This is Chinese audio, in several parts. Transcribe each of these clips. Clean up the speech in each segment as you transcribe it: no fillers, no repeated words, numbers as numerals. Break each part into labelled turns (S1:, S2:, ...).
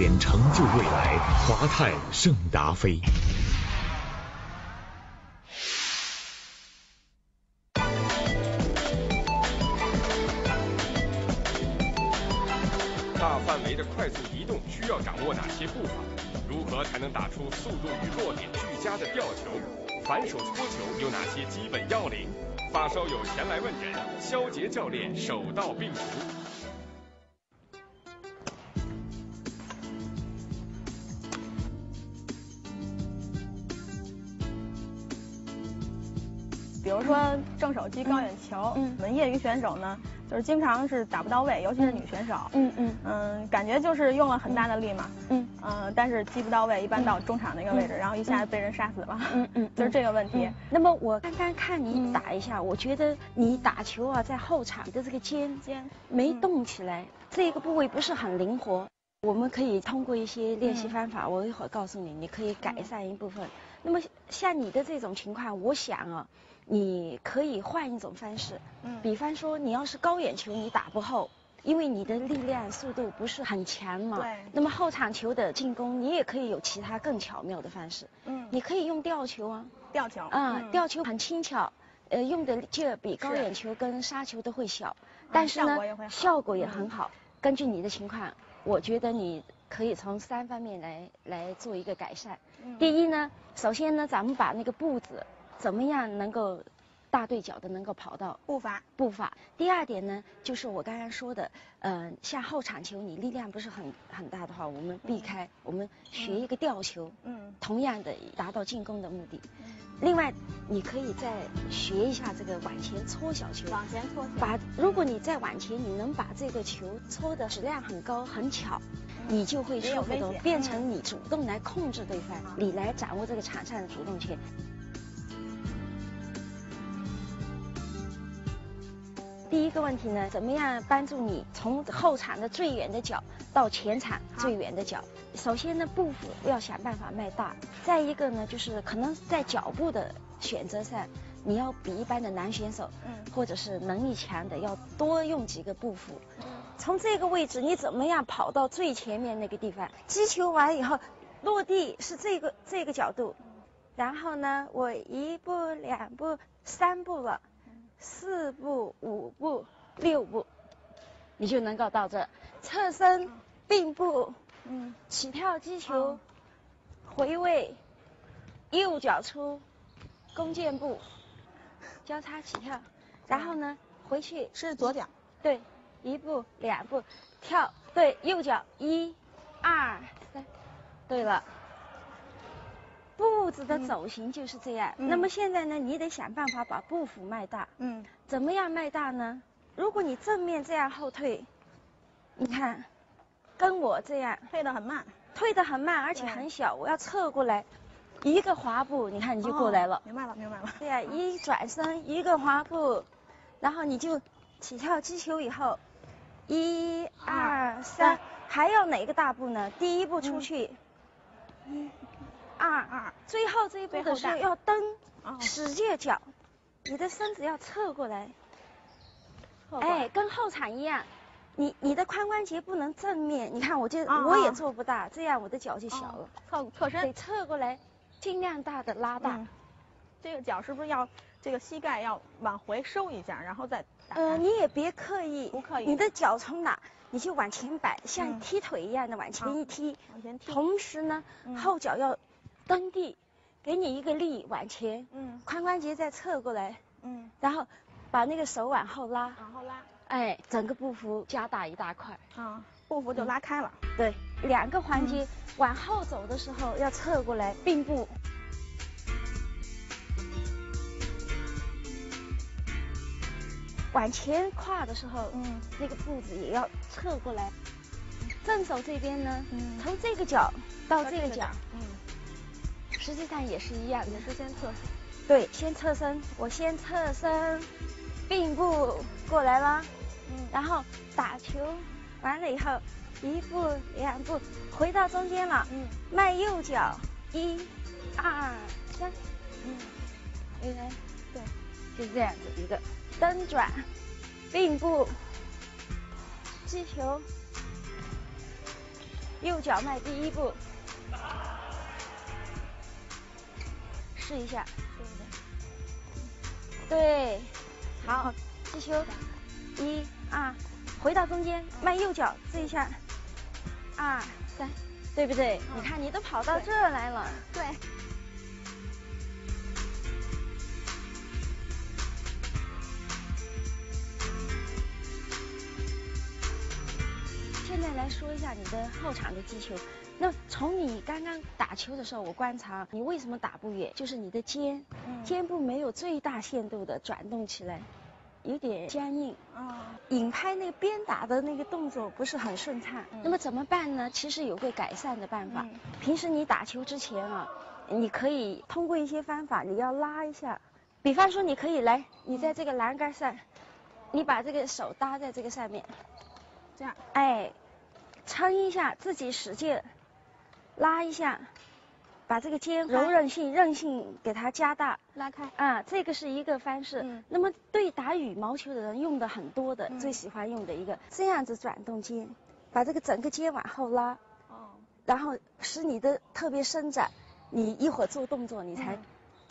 S1: 年成就未来，华泰胜达菲。
S2: 大范围的快速移动需要掌握哪些步伐？如何才能打出速度与落点俱佳的吊球？反手搓球有哪些基本要领？发烧友前来问诊，肖杰教练手到病除。
S3: 比如说正手击高远球，我们业余选手呢，就是经常是打不到位，尤其是女选手，感觉就是用了很大的力嘛，但是击不到位，一般到中场那个位置，然后一下子被人杀死了，就是这个问题。
S4: 那么我刚刚看你打一下，我觉得你打球啊，在后场的这个肩没动起来，这个部位不是很灵活。我们可以通过一些练习方法，我一会儿告诉你，你可以改善一部分。那么像你的这种情况，我想啊，你可以换一种方式，比方说你要是高远球你打不后，因为你的力量速度不是很强嘛，
S3: 对。
S4: 那么后场球的进攻你也可以有其他更巧妙的方式，你可以用吊球啊，吊球很轻巧，用的劲儿比高远球跟杀球都会小，但是呢效果也很好。根据你的情况，我觉得你可以从3方面来做一个改善。第一呢，首先呢，咱们把那个步子怎么样能够大对角的能够跑到
S3: 步伐。
S4: 第二点呢，就是我刚刚说的，像后场球你力量不是很大的话，我们避开，我们学一个吊球，同样的达到进攻的目的。另外，你可以再学一下这个往前搓小球，
S3: 往前搓。
S4: 如果你再往前，你能把这个球搓的质量很高很巧，你就会舒服的变成你主动来控制对方，你来掌握这个场上的主动权。第一个问题呢，怎么样帮助你从后场的最远的角到前场最远的角？首先呢，步幅要想办法迈大，再一个呢，就是可能在脚步的选择上，你要比一般的男选手，或者是能力强的要多用几个步幅。从这个位置，你怎么样跑到最前面那个地方？击球完以后，落地是这个角度，然后呢，我1步2步3步了。4步5步6步，你就能够到这。侧身并步，起跳击球，回位，右脚出，弓箭步，交叉起跳，然后呢回去
S3: 是左脚，
S4: 对，1步2步跳，对，右脚1、2、3，对了。步子的走形就是这样。那么现在呢，你得想办法把步幅迈大。怎么样迈大呢？如果你正面这样后退，你看，跟我这样
S3: 退得很慢，
S4: 而且很小。我要侧过来，一个滑步，你看你就过来了。
S3: 明白了。
S4: 对呀，一转身，一个滑步，然后你就起跳击球以后，1、2、3，还要哪个大步呢？第一步出去。1、2，最后这一步的时候要蹬，使劲脚，你的身子要侧过来，跟后场一样，你的髋关节不能正面，你看我也做不大，这样我的脚就小了。
S3: 侧身
S4: 得侧过来，尽量大的拉大。
S3: 这个脚是不是要这个膝盖要往回收一下，然后再打？
S4: 你也别刻意，
S3: 不刻意，
S4: 你的脚从哪你就往前摆，像踢腿一样的往前一踢，同时呢，后脚要蹬地，给你一个力往前，髋关节再侧过来，然后把那个手往后拉，整个步幅加大一大块，
S3: 步幅就拉开了。
S4: 对，2个环节，往后走的时候要侧过来并步，往前跨的时候，那个步子也要侧过来。正手这边呢，从这个脚到这个脚，实际上也是一样的，
S3: 也是先侧身。
S4: 对，先侧身，我先侧身，并步过来了，然后打球完了以后，1步2步回到中间了，迈右脚，1、2、3，原来对，就是这样子一个蹬转，并步，击球，右脚迈第一步，试一下，对，好，击球，1、2，回到中间，迈右脚，这一下，2、3，对不对？你看你都跑到这儿来了，
S3: 对。
S4: 现在来说一下你的后场的击球。那从你刚刚打球的时候，我观察你为什么打不远，就是你的肩部没有最大限度的转动起来，有点僵硬。引拍那个边打的那个动作不是很顺畅。那么怎么办呢？其实有个改善的办法。平时你打球之前啊，你可以通过一些方法，你要拉一下。比方说，你可以来，你在这个栏杆上，你把这个手搭在这个上面。
S3: 这样，
S4: 哎，撑一下，自己使劲拉一下，把这个肩柔韧性给它加大，
S3: 拉开
S4: 啊，这个是一个方式。那么对打羽毛球的人用的很多的，最喜欢用的一个，这样子转动肩，把这个整个肩往后拉，然后使你的特别伸展，你一会儿做动作你才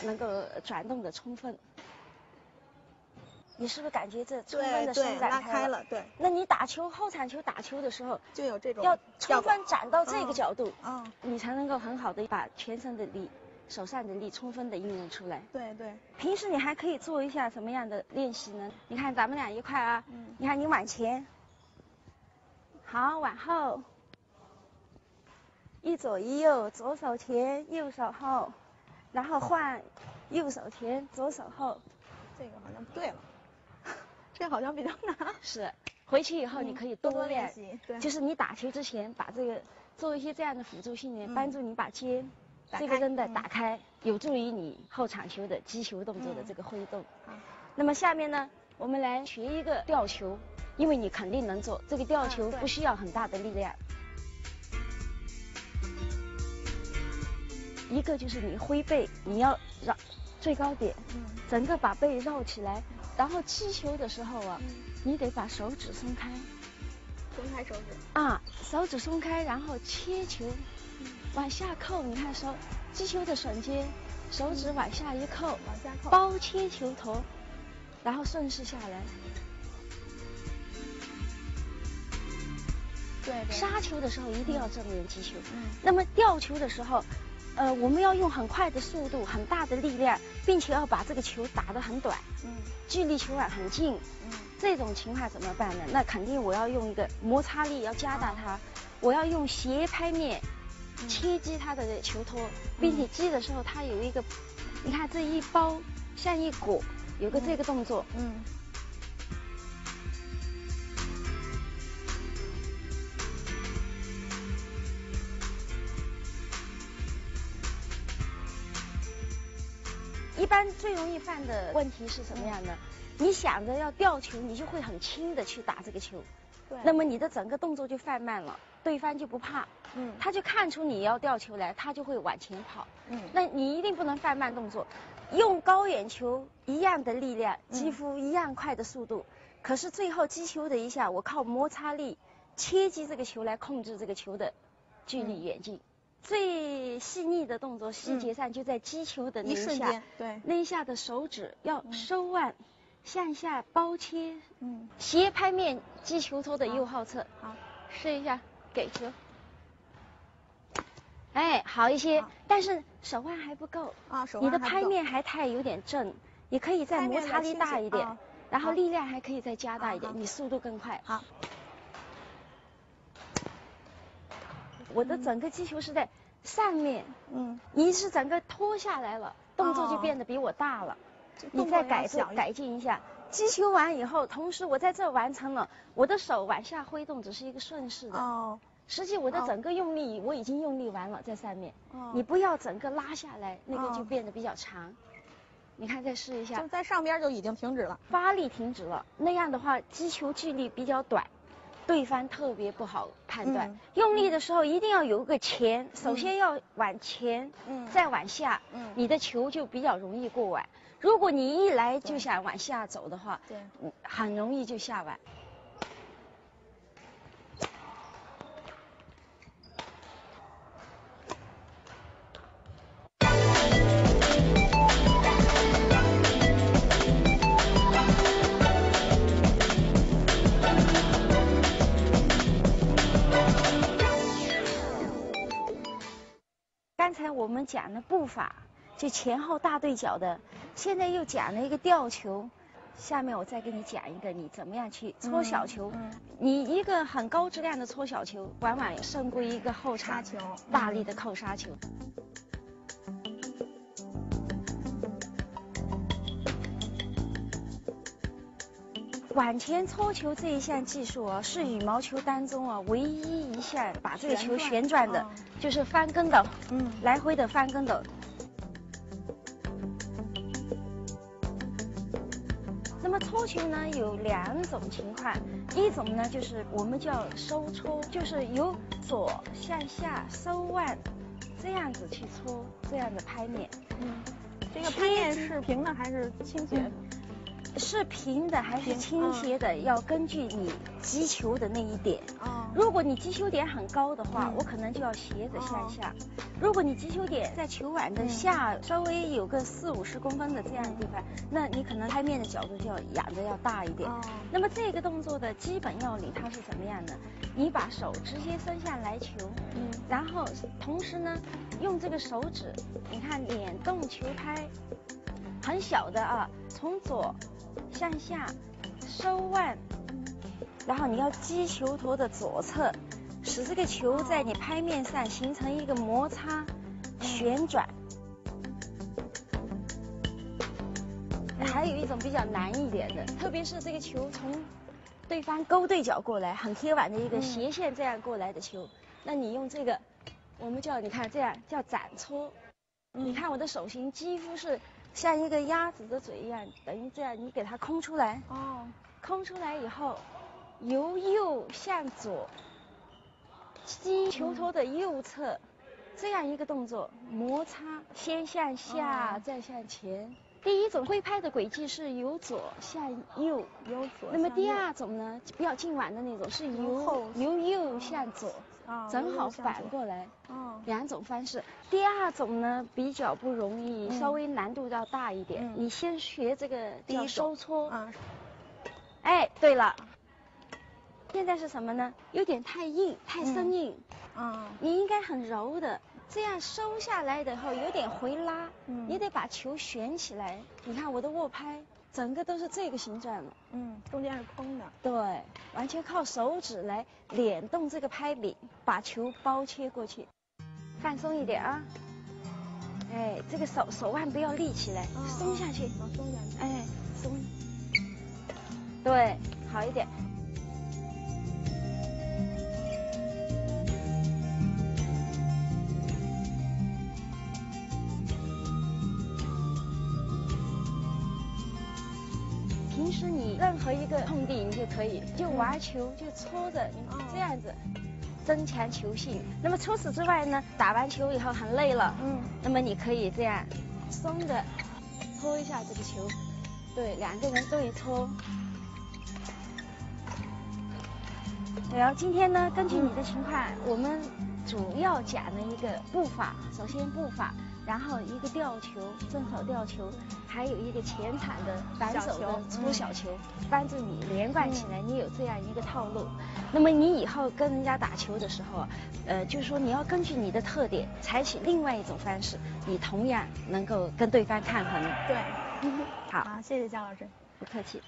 S4: 能够转动的充分。你是不是感觉这充分的伸展
S3: 拉开了？对。
S4: 那你打球后场球打球的时候，
S3: 就有这种
S4: 要充分展到这个角度，
S3: 你
S4: 才能够很好的把全身的力、手上的力充分的运用出来。
S3: 对对。
S4: 平时你还可以做一下什么样的练习呢？你看咱们俩一块啊，你看你往前，好，往后，一左一右，左手前，右手后，然后换右手前，左手后。
S3: 这个好像不对了。这好像比较难。是，
S4: 回去以后你可以多练
S3: 习。对，
S4: 就是你打球之前把这个做一些这样的辅助训练，帮助你把肩这个真的打开，有助于你后场球的击球动作的这个挥动。那么下面呢，我们来学一个吊球，因为你肯定能做这个吊球，不需要很大的力量。一个就是你挥背，你要绕最高点，整个把背绕起来。然后击球的时候啊，你得把手指松开，
S3: 松开手指
S4: 啊，手指松开，然后切球，往下扣。你看击球的瞬间，手指往下一扣，
S3: 往下扣，
S4: 包切球头，然后顺势下来。
S3: 对。
S4: 杀球的时候一定要正面击球。那么吊球的时候，我们要用很快的速度、很大的力量，并且要把这个球打得很短，距离球网很近，这种情况怎么办呢？那肯定我要用一个摩擦力要加大它，我要用斜拍面切击它的球托，并且击的时候它有一个，你看这一包像一裹，有个这个动作，一般最容易犯的问题是什么样的？你想着要吊球，你就会很轻的去打这个球，那么你的整个动作就放慢了，对方就不怕，他就看出你要吊球来，他就会往前跑，那你一定不能放慢动作，用高远球一样的力量，几乎一样快的速度，可是最后击球的一下，我靠摩擦力切击这个球来控制这个球的距离远近。最细腻的动作细节上就在击球的那一下，
S3: 对，
S4: 那一下的手指要收腕，向下包切，斜拍面击球托的右后侧，
S3: 好，
S4: 试一下，给球，哎，好一些，但是手腕还不够啊，你的拍面还有点正，你可以再摩擦力大一点，然后力量还可以再加大一点，你速度更快。
S3: 好。
S4: 我的整个击球是在上面，你是整个拖下来了，动作就变得比我大了，你再改进一下。击球完以后，同时我在这完成了，我的手往下挥动只是一个顺势的，实际我的整个用力我已经用力完了在上面，你不要整个拉下来，那个就变得比较长。你看，再试一下，
S3: 就在上边就已经停止了，
S4: 发力停止了，那样的话击球距离比较短。对方特别不好判断，用力的时候一定要有个前，首先要往前，再往下，你的球就比较容易过碗。如果你一来就想往下走的话，很容易就下碗。讲了步法，就前后大对角的，现在又讲了一个吊球。下面我再给你讲一个，你怎么样去搓小球。你一个很高质量的搓小球，往往胜过一个后场
S3: 球
S4: 大力的扣杀球。往前搓球这一项技术啊，是羽毛球当中啊唯一一项把这个球旋转的，就是翻跟斗，来回的翻跟斗。那么搓球呢有两种情况，一种呢就是我们叫收搓，就是由左向下收腕，这样子去搓这样的拍面。
S3: 这个拍面是平的还是倾斜的？
S4: 是平的还是倾斜的，要根据你击球的那一点。如果你击球点很高的话，我可能就要斜着向下。如果你击球点在球碗的下稍微有个40-50公分的这样的地方，那你可能拍面的角度就要仰的要大一点。那么这个动作的基本要领它是怎么样的？你把手直接伸向来球，然后同时呢用这个手指，你看脸动球拍，很小的啊，从左向下收腕，然后你要击球头的左侧，使这个球在你拍面上形成一个摩擦旋转。还有一种比较难一点的，特别是这个球从对方勾对角过来，很贴碗的一个斜线这样过来的球，那你用这个，我们叫你看这样叫展搓。你看我的手型几乎是像一个鸭子的嘴一样，等于这样，你给它空出来。空出来以后，由右向左，击球头的右侧，这样一个动作，摩擦，先向下，再向前。第一种挥拍的轨迹是由左向右，那么第二种呢，比较近碗的那种是由右向左。正好反过来，两种方式。第二种呢比较不容易，稍微难度要大一点。你先学这个叫收搓。哎，对了，现在是什么呢？有点太硬，太生硬。你应该很柔的，这样收下来的后有点回拉，你得把球旋起来。你看我的握拍。整个都是这个形状了，
S3: 中间是空的，
S4: 对，完全靠手指来捻动这个拍柄，把球包切过去，放松一点啊，哎，这个手腕不要立起来，松下去，
S3: 松下去，
S4: 哎，松，对，好一点。平时你任何一个空地你就可以，就玩球就搓着，你这样子增强球性。那么除此之外呢，打完球以后很累了，那么你可以这样松的搓一下这个球，对，两个人对搓。然后今天呢，根据你的情况，我们主要讲了一个步法，首先步法。然后一个吊球，正手吊球，还有一个前场的反手的搓小球，帮助你连贯起来。你有这样一个套路，那么你以后跟人家打球的时候，就是说你要根据你的特点，采取另外一种方式，你同样能够跟对方抗衡。
S3: 对，
S4: 好，
S3: 谢谢姜老师，
S4: 不客气，